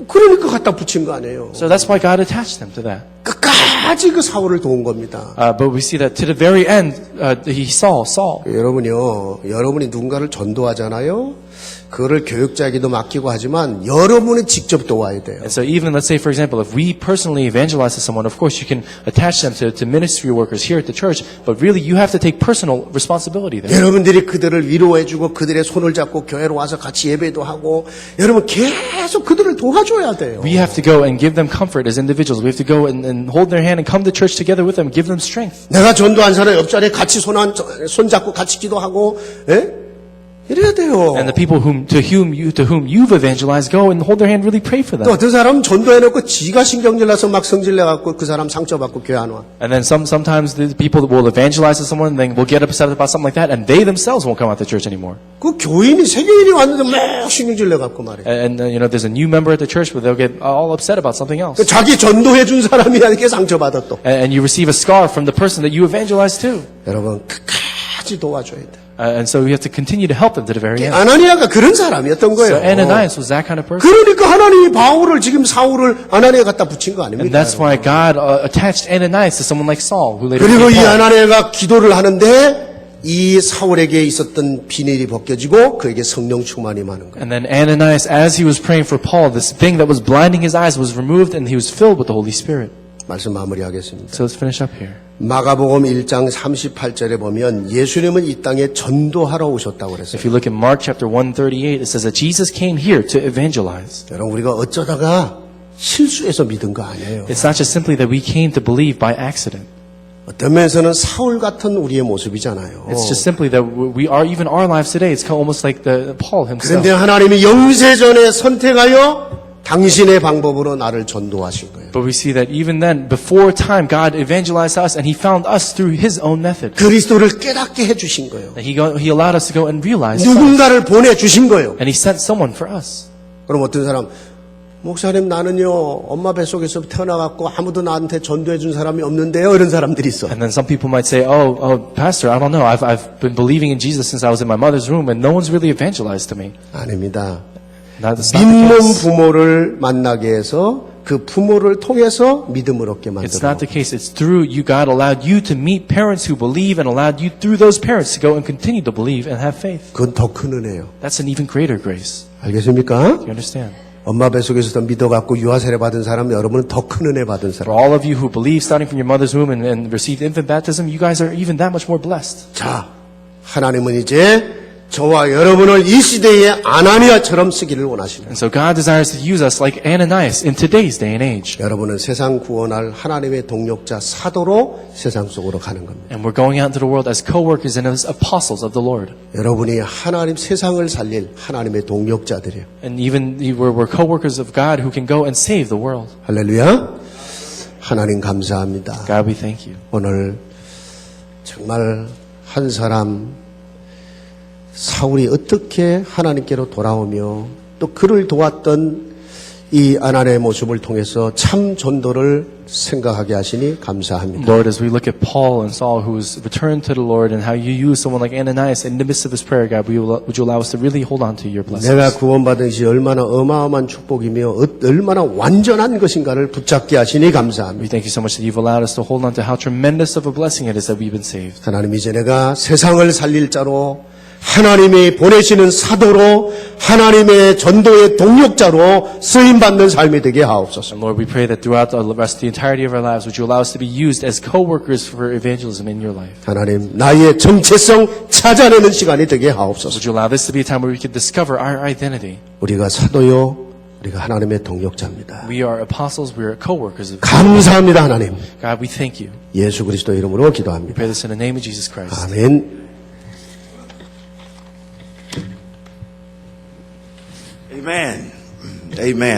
그러니까 갖다 붙인 거 아니에요. So that's why God attached them to that. 끝까지 그 사울을 도운 겁니다. But we see that to the very end, he saw Saul. 여러분이 누군가를 전도하잖아요. 그거를 교육자에게도 맡기고 하지만 여러분이 직접 도와야 돼요. And so even, let's say, for example, if we personally evangelize to someone, of course you can attach them to ministry workers here at the church, but really you have to take personal responsibility there. 여러분들이 그들을 위로해주고 그들의 손을 잡고 교회로 와서 같이 예배도 하고 여러분 계속 그들을 도와줘야 돼요. We have to go and give them comfort as individuals. We have to go and hold their hand and come to church together with them, give them strength. 내가 전도한 사람 옆자리에 같이 손 잡고 같이 기도하고 예? 이래야 돼요. And the people to whom you've evangelized, go and hold their hand, really pray for 또 them. 어떤 사람은 전도해놓고 지가 신경질 나서 막 성질내갖고 그 사람 상처받고 교회 안 와. And then sometimes the people will evangelize to someone and then will get upset about something like that, and they themselves won't come out to church anymore. 그 교인이 세계인이 왔는데 막 신경질 내갖고 말이야. And there's a new member at the church, but they'll get all upset about something else. 자기 전도해준 사람이 이렇게 상처받아 또. And you receive a scar from the person that you evangelized to. 여러분 끝까지 도와줘야 돼. And so we have to continue to help them to the very end. 아나니아가 그런 사람이었던 거예요. So Ananias was that kind of person. 그러니까 하나님이 바울을 지금 사울을 아나니아 갖다 붙인 거 And 아닙니까? that's why God attached Ananias to someone like Saul, who later 그리고 이 became Paul. 아나니아가 기도를 하는데 이 사울에게 있었던 비닐이 벗겨지고 그에게 성령 충만이 많은 거예요. And then Ananias, as he was praying for Paul, this thing that was blinding his eyes was removed, and he was filled with the Holy Spirit. 말씀 마무리하겠습니다. So let's finish up here. 마가복음 1장 38절에 보면 예수님은 이 땅에 전도하러 오셨다고 그랬어요. If you look at Mark chapter 138, it says that Jesus came here to evangelize. 여러분 우리가 어쩌다가 실수해서 믿은 거 아니에요. It's not just simply that we came to believe by accident. 어떤 면에서는 사울 같은 우리의 모습이잖아요. It's just simply that we are, even our lives today, it's almost like the Paul himself. 그런데 하나님이 영세전에 선택하여 당신의 방법으로 나를 전도하신 거예요. But we see that even then, before time, God evangelized us, and He found us through His own method. 그리스도를 깨닫게 해주신 거예요. That He allowed us to go and realize us. 누군가를 보내주신 거예요. And He sent someone for us. 그럼 어떤 사람 목사님 나는요 엄마 뱃속에서 태어나갖고 아무도 나한테 전도해 준 사람이 없는데요 이런 사람들이 있어. And then some people might say, oh, Pastor, I don't know. I've been believing in Jesus since I was in my mother's womb, and no one's really evangelized to me. 아닙니다. That's not the 믿는 case. 부모를 만나게 해서 그 부모를 통해서 믿음을 얻게 It's 만들어. not the case. It's through you. God allowed you to meet parents who believe, and allowed you through those parents to go and continue to believe and have faith. 그건 더 큰 은혜예요. That's an even greater grace. 알겠습니까? You understand? 엄마 뱃속에서 믿어갖고 유아세례 받은 사람 여러분은 더 큰 은혜 받은 For 사람. all of you who believe starting from your mother's womb and received infant baptism, you guys are even that much more blessed. 자, 하나님은 이제 저와 여러분을 이 시대의 아나니아처럼 쓰기를 원하십니다. And so God desires to use us like Ananias in today's day and age. 여러분은 세상 구원할 하나님의 동력자 사도로 세상 속으로 가는 겁니다. And we're going out into the world as co-workers and as apostles of the Lord. 여러분이 하나님 세상을 살릴 하나님의 동력자들이에요. And even we're co-workers of God who can go and save the world. 할렐루야. 하나님 감사합니다. God, we thank you. 오늘 정말 한 사람 사울이 어떻게 하나님께로 돌아오며 또 그를 도왔던 이 아나니아의 모습을 통해서 참 전도를 생각하게 하시니 감사합니다. Lord, as we look at Paul and Saul, who's returned to the Lord, and how you use someone like Ananias in the midst of his prayer, God, would you allow us to really hold on to your blessings? 내가 구원받은 것이 얼마나 어마어마한 축복이며 얼마나 완전한 것인가를 붙잡게 하시니 감사합니다. We thank you so much that you've allowed us to hold on to how tremendous of a blessing it is that we've been saved. 하나님 이제 내가 세상을 살릴 자로 하나님이 보내시는 사도로 하나님의 전도의 동력자로 쓰임받는 삶이 되게 하옵소서. And Lord, we pray that throughout the rest of the entirety of our lives, would you allow us to be used as co-workers for evangelism in your life? 하나님 나의 정체성 찾아내는 시간이 되게 하옵소서. Would you allow this to be a time where we can discover our identity? 우리가 사도요, 우리가 하나님의 동력자입니다. We are apostles, we are co-workers of 감사합니다 하나님. God, we thank you. 예수 그리스도 이름으로 We 기도합니다. pray this in the name of Jesus Christ. 아멘. Amen. Amen.